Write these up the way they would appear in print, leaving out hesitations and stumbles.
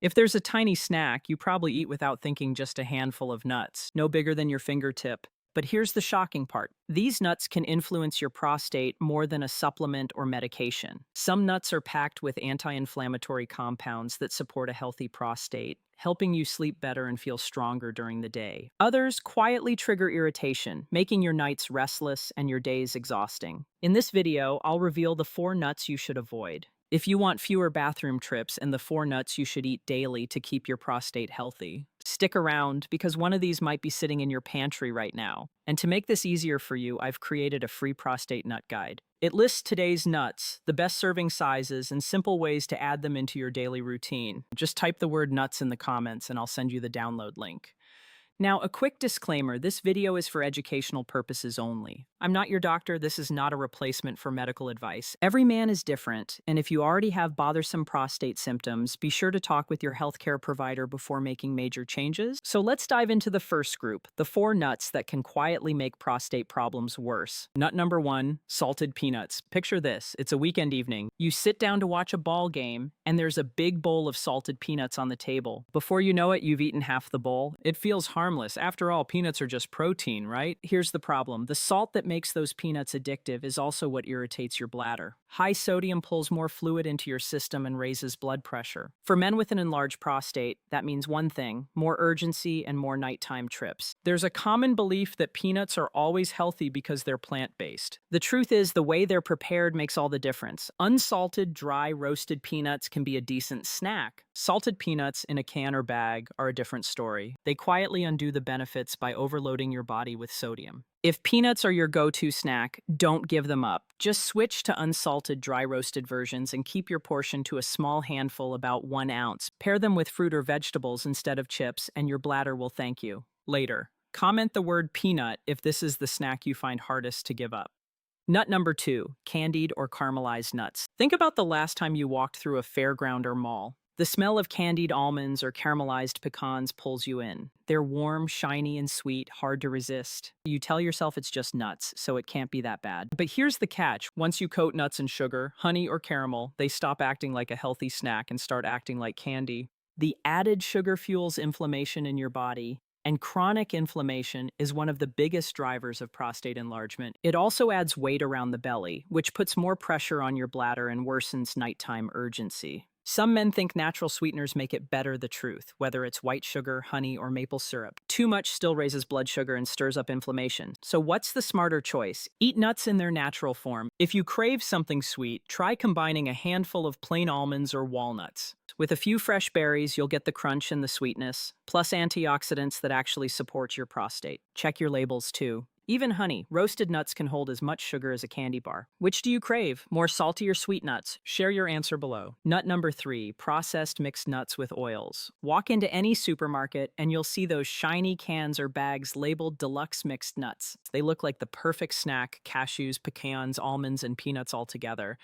If there's a tiny snack, you probably eat without thinking just a handful of nuts, no bigger than your fingertip. But here's the shocking part. These nuts can influence your prostate more than a supplement or medication. Some nuts are packed with anti-inflammatory compounds that support a healthy prostate, helping you sleep better and feel stronger during the day. Others quietly trigger irritation, making your nights restless and your days exhausting. In this video, I'll reveal the 4 nuts you should avoid. If you want fewer bathroom trips and the 4 nuts you should eat daily to keep your prostate healthy, stick around because one of these might be sitting in your pantry right now. And to make this easier for you, I've created a free prostate nut guide. It lists today's nuts, the best serving sizes, and simple ways to add them into your daily routine. Just type the word nuts in the comments and I'll send you the download link. Now, a quick disclaimer, this video is for educational purposes only. I'm not your doctor, this is not a replacement for medical advice. Every man is different, and if you already have bothersome prostate symptoms, be sure to talk with your healthcare provider before making major changes. So let's dive into the first group, the 4 nuts that can quietly make prostate problems worse. Nut number 1, salted peanuts. Picture this, it's a weekend evening. You sit down to watch a ball game, and there's a big bowl of salted peanuts on the table. Before you know it, you've eaten half the bowl. It feels harmless. After all, peanuts are just protein, right? Here's the problem. The salt that makes those peanuts addictive is also what irritates your bladder. High sodium pulls more fluid into your system and raises blood pressure. For men with an enlarged prostate, that means one thing: more urgency and more nighttime trips. There's a common belief that peanuts are always healthy because they're plant-based. The truth is, the way they're prepared makes all the difference. Unsalted, dry, roasted peanuts can be a decent snack. Salted peanuts in a can or bag are a different story. They quietly undo the benefits by overloading your body with sodium. If peanuts are your go-to snack, don't give them up. Just switch to unsalted, dry-roasted versions and keep your portion to a small handful, about 1 ounce. Pair them with fruit or vegetables instead of chips, and your bladder will thank you later. Comment the word peanut if this is the snack you find hardest to give up. Nut number 2, candied or caramelized nuts. Think about the last time you walked through a fairground or mall. The smell of candied almonds or caramelized pecans pulls you in. They're warm, shiny, and sweet, hard to resist. You tell yourself it's just nuts, so it can't be that bad. But here's the catch. Once you coat nuts in sugar, honey, or caramel, they stop acting like a healthy snack and start acting like candy. The added sugar fuels inflammation in your body, and chronic inflammation is one of the biggest drivers of prostate enlargement. It also adds weight around the belly, which puts more pressure on your bladder and worsens nighttime urgency. Some men think natural sweeteners make it better. The truth, whether it's white sugar, honey, or maple syrup, too much still raises blood sugar and stirs up inflammation. So what's the smarter choice? Eat nuts in their natural form. If you crave something sweet, try combining a handful of plain almonds or walnuts. With a few fresh berries, you'll get the crunch and the sweetness, plus antioxidants that actually support your prostate. Check your labels too. Even honey, roasted nuts can hold as much sugar as a candy bar. Which do you crave? More salty or sweet nuts? Share your answer below. Nut number 3, processed mixed nuts with oils. Walk into any supermarket and you'll see those shiny cans or bags labeled deluxe mixed nuts. They look like the perfect snack: cashews, pecans, almonds, and peanuts all together.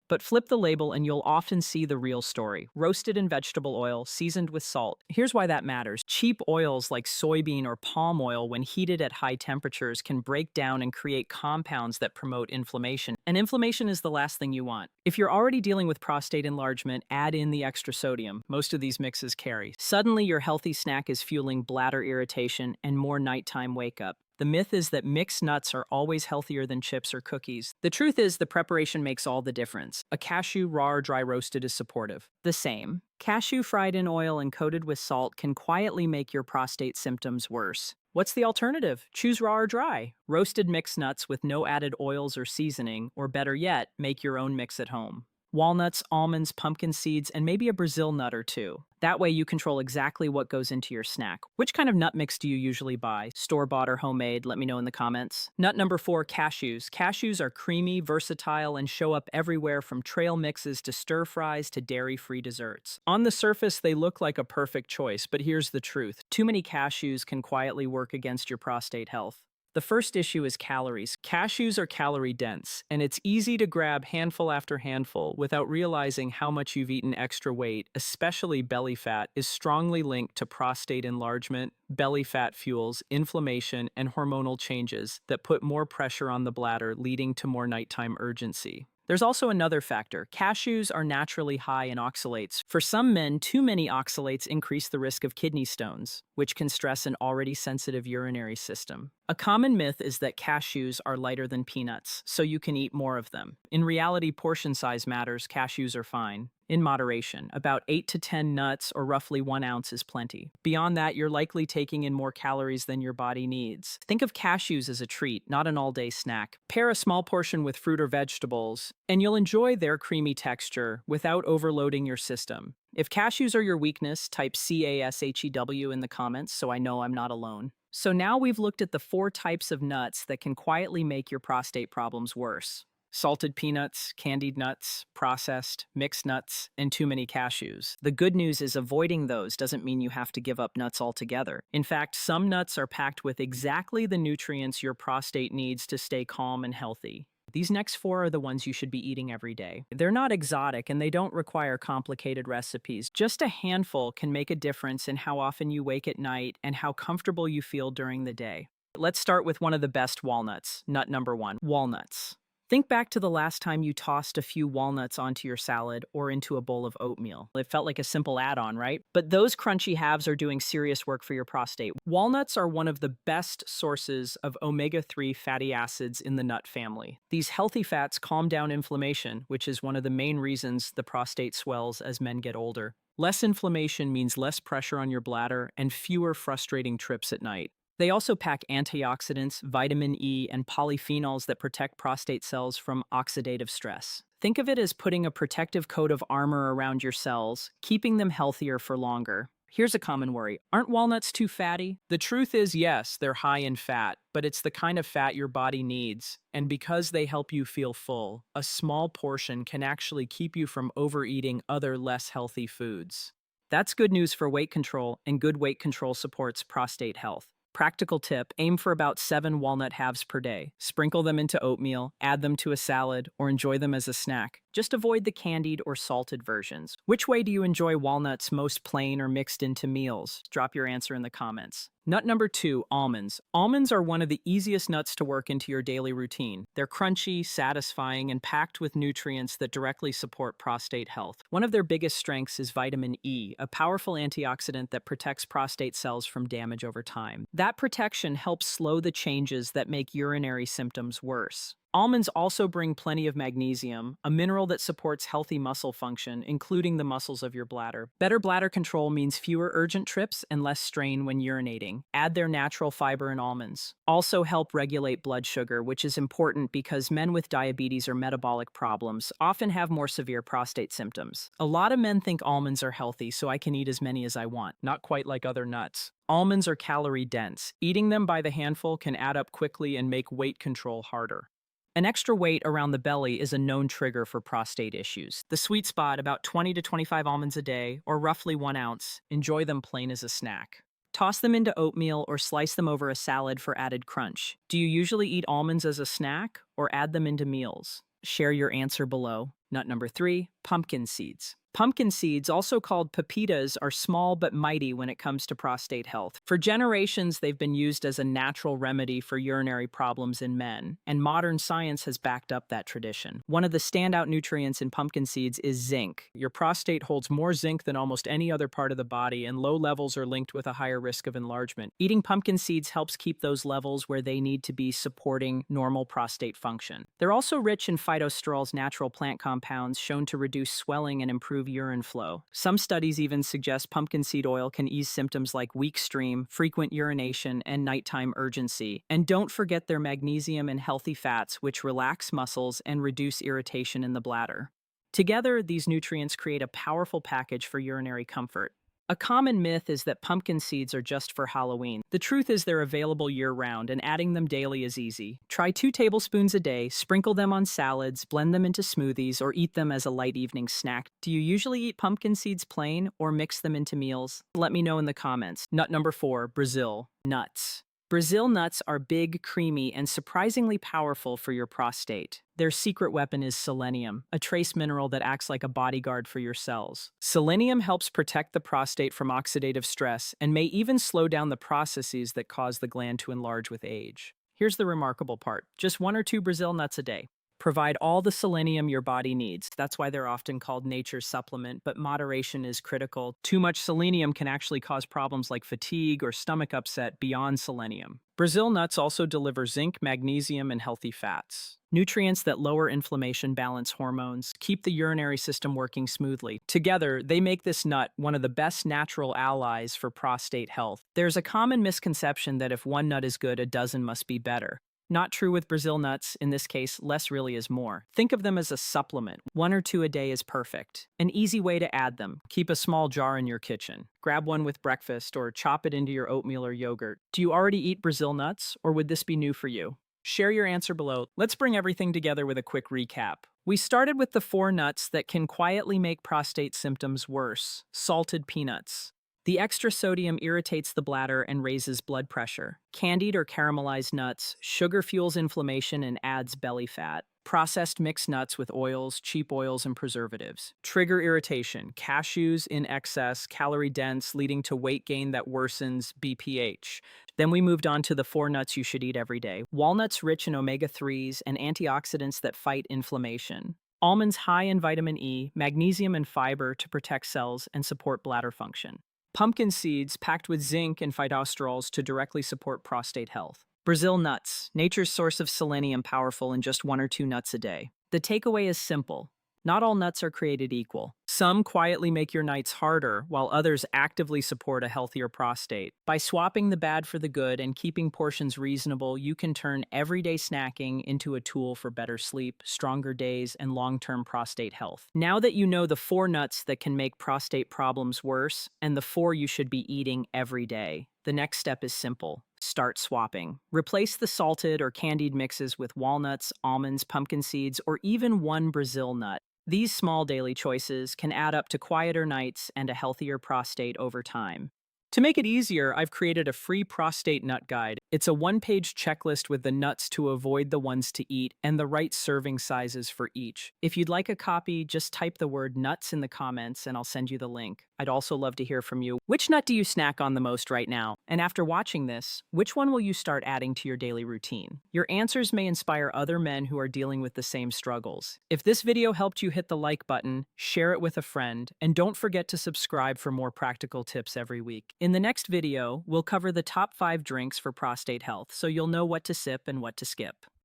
But flip the label and you'll often see the real story: roasted in vegetable oil, seasoned with salt. Here's why that matters. Cheap oils like soybean or palm oil, when heated at high temperatures, can break down and create compounds that promote inflammation. And inflammation is the last thing you want. If you're already dealing with prostate enlargement, add in the extra sodium most of these mixes carry. Suddenly, your healthy snack is fueling bladder irritation and more nighttime wake-up. The myth is that mixed nuts are always healthier than chips or cookies. The truth is, the preparation makes all the difference. A cashew, raw or dry roasted, is supportive. The same. Cashew fried in oil and coated with salt can quietly make your prostate symptoms worse. What's the alternative? Choose raw or dry. Roasted mixed nuts with no added oils or seasoning, or better yet, make your own mix at home. Walnuts, almonds, pumpkin seeds, and maybe a Brazil nut or two. That way you control exactly what goes into your snack. Which kind of nut mix do you usually buy? Store-bought or homemade? Let me know in the comments. Nut number 4, cashews. Cashews are creamy, versatile, and show up everywhere, from trail mixes to stir-fries to dairy-free desserts. On the surface, they look like a perfect choice, but here's the truth. Too many cashews can quietly work against your prostate health. The first issue is calories. Cashews are calorie-dense, and it's easy to grab handful after handful without realizing how much you've eaten. Extra weight, especially belly fat, is strongly linked to prostate enlargement. Belly fat fuels inflammation and hormonal changes that put more pressure on the bladder, leading to more nighttime urgency. There's also another factor. Cashews are naturally high in oxalates. For some men, too many oxalates increase the risk of kidney stones, which can stress an already sensitive urinary system. A common myth is that cashews are lighter than peanuts, so you can eat more of them. In reality, portion size matters. Cashews are fine. In moderation, about 8 to 10 nuts or roughly 1 ounce is plenty. Beyond that, you're likely taking in more calories than your body needs. Think of cashews as a treat, not an all-day snack. Pair a small portion with fruit or vegetables, and you'll enjoy their creamy texture without overloading your system. If cashews are your weakness, type CASHEW in the comments so I know I'm not alone. So now we've looked at the 4 types of nuts that can quietly make your prostate problems worse. Salted peanuts, candied nuts, processed, mixed nuts, and too many cashews. The good news is avoiding those doesn't mean you have to give up nuts altogether. In fact, some nuts are packed with exactly the nutrients your prostate needs to stay calm and healthy. These next 4 are the ones you should be eating every day. They're not exotic and they don't require complicated recipes. Just a handful can make a difference in how often you wake at night and how comfortable you feel during the day. Let's start with one of the best walnuts. Nut number 1, walnuts. Think back to the last time you tossed a few walnuts onto your salad or into a bowl of oatmeal. It felt like a simple add-on, right? But those crunchy halves are doing serious work for your prostate. Walnuts are one of the best sources of omega-3 fatty acids in the nut family. These healthy fats calm down inflammation, which is one of the main reasons the prostate swells as men get older. Less inflammation means less pressure on your bladder and fewer frustrating trips at night. They also pack antioxidants, vitamin E, and polyphenols that protect prostate cells from oxidative stress. Think of it as putting a protective coat of armor around your cells, keeping them healthier for longer. Here's a common worry. Aren't walnuts too fatty? The truth is, yes, they're high in fat, but it's the kind of fat your body needs. And because they help you feel full, a small portion can actually keep you from overeating other less healthy foods. That's good news for weight control, and good weight control supports prostate health. Practical tip, aim for about 7 walnut halves per day. Sprinkle them into oatmeal, add them to a salad, or enjoy them as a snack. Just avoid the candied or salted versions. Which way do you enjoy walnuts, most plain or mixed into meals? Drop your answer in the comments. Nut number 2, almonds. Almonds are one of the easiest nuts to work into your daily routine. They're crunchy, satisfying, and packed with nutrients that directly support prostate health. One of their biggest strengths is vitamin E, a powerful antioxidant that protects prostate cells from damage over time. That protection helps slow the changes that make urinary symptoms worse. Almonds also bring plenty of magnesium, a mineral that supports healthy muscle function, including the muscles of your bladder. Better bladder control means fewer urgent trips and less strain when urinating. Add their natural fiber in almonds. Also help regulate blood sugar, which is important because men with diabetes or metabolic problems often have more severe prostate symptoms. A lot of men think almonds are healthy, so I can eat as many as I want. Not quite like other nuts. Almonds are calorie dense. Eating them by the handful can add up quickly and make weight control harder. An extra weight around the belly is a known trigger for prostate issues. The sweet spot, about 20 to 25 almonds a day, or roughly 1 ounce. Enjoy them plain as a snack. Toss them into oatmeal or slice them over a salad for added crunch. Do you usually eat almonds as a snack or add them into meals? Share your answer below. Nut number 3, pumpkin seeds. Pumpkin seeds, also called pepitas, are small but mighty when it comes to prostate health. For generations, they've been used as a natural remedy for urinary problems in men, and modern science has backed up that tradition. One of the standout nutrients in pumpkin seeds is zinc. Your prostate holds more zinc than almost any other part of the body, and low levels are linked with a higher risk of enlargement. Eating pumpkin seeds helps keep those levels where they need to be, supporting normal prostate function. They're also rich in phytosterols, natural plant compounds shown to reduce swelling and improve urine flow. Some studies even suggest pumpkin seed oil can ease symptoms like weak stream, frequent urination, and nighttime urgency. And don't forget their magnesium and healthy fats, which relax muscles and reduce irritation in the bladder. Together, these nutrients create a powerful package for urinary comfort. A common myth is that pumpkin seeds are just for Halloween. The truth is they're available year-round, and adding them daily is easy. Try 2 tablespoons a day, sprinkle them on salads, blend them into smoothies, or eat them as a light evening snack. Do you usually eat pumpkin seeds plain or mix them into meals? Let me know in the comments. Nut number 4, Brazil nuts. Brazil nuts are big, creamy, and surprisingly powerful for your prostate. Their secret weapon is selenium, a trace mineral that acts like a bodyguard for your cells. Selenium helps protect the prostate from oxidative stress and may even slow down the processes that cause the gland to enlarge with age. Here's the remarkable part. Just 1 or 2 Brazil nuts a day. provide all the selenium your body needs. That's why they're often called nature's supplement, but moderation is critical. Too much selenium can actually cause problems like fatigue or stomach upset beyond selenium. Brazil nuts also deliver zinc, magnesium, and healthy fats. Nutrients that lower inflammation, balance hormones, keep the urinary system working smoothly. Together, they make this nut one of the best natural allies for prostate health. There's a common misconception that if one nut is good, a dozen must be better. Not true with Brazil nuts. In this case, less really is more. Think of them as a supplement. 1 or 2 a day is perfect. An easy way to add them: keep a small jar in your kitchen. Grab one with breakfast or chop it into your oatmeal or yogurt. Do you already eat Brazil nuts, or would this be new for you? Share your answer below. Let's bring everything together with a quick recap. We started with the 4 nuts that can quietly make prostate symptoms worse. Salted peanuts. The extra sodium irritates the bladder and raises blood pressure. Candied or caramelized nuts, sugar fuels inflammation and adds belly fat. Processed mixed nuts with oils, cheap oils, and preservatives. Trigger irritation. Cashews in excess, calorie dense, leading to weight gain that worsens BPH. Then we moved on to the 4 nuts you should eat every day. Walnuts rich in omega-3s and antioxidants that fight inflammation. Almonds high in vitamin E, magnesium, and fiber to protect cells and support bladder function. Pumpkin seeds packed with zinc and phytosterols to directly support prostate health. Brazil nuts, nature's source of selenium, powerful in just 1 or 2 nuts a day. The takeaway is simple. Not all nuts are created equal. Some quietly make your nights harder, while others actively support a healthier prostate. By swapping the bad for the good and keeping portions reasonable, you can turn everyday snacking into a tool for better sleep, stronger days, and long-term prostate health. Now that you know the 4 nuts that can make prostate problems worse, and the 4 you should be eating every day, the next step is simple. Start swapping. Replace the salted or candied mixes with walnuts, almonds, pumpkin seeds, or even 1 Brazil nut. These small daily choices can add up to quieter nights and a healthier prostate over time. To make it easier, I've created a free prostate nut guide. It's a 1-page checklist with the nuts to avoid, the ones to eat, and the right serving sizes for each. If you'd like a copy, just type the word nuts in the comments and I'll send you the link. I'd also love to hear from you. Which nut do you snack on the most right now? And after watching this, which one will you start adding to your daily routine? Your answers may inspire other men who are dealing with the same struggles. If this video helped you, hit the like button, share it with a friend, and don't forget to subscribe for more practical tips every week. In the next video, we'll cover the top 5 drinks for prostate health, so you'll know what to sip and what to skip.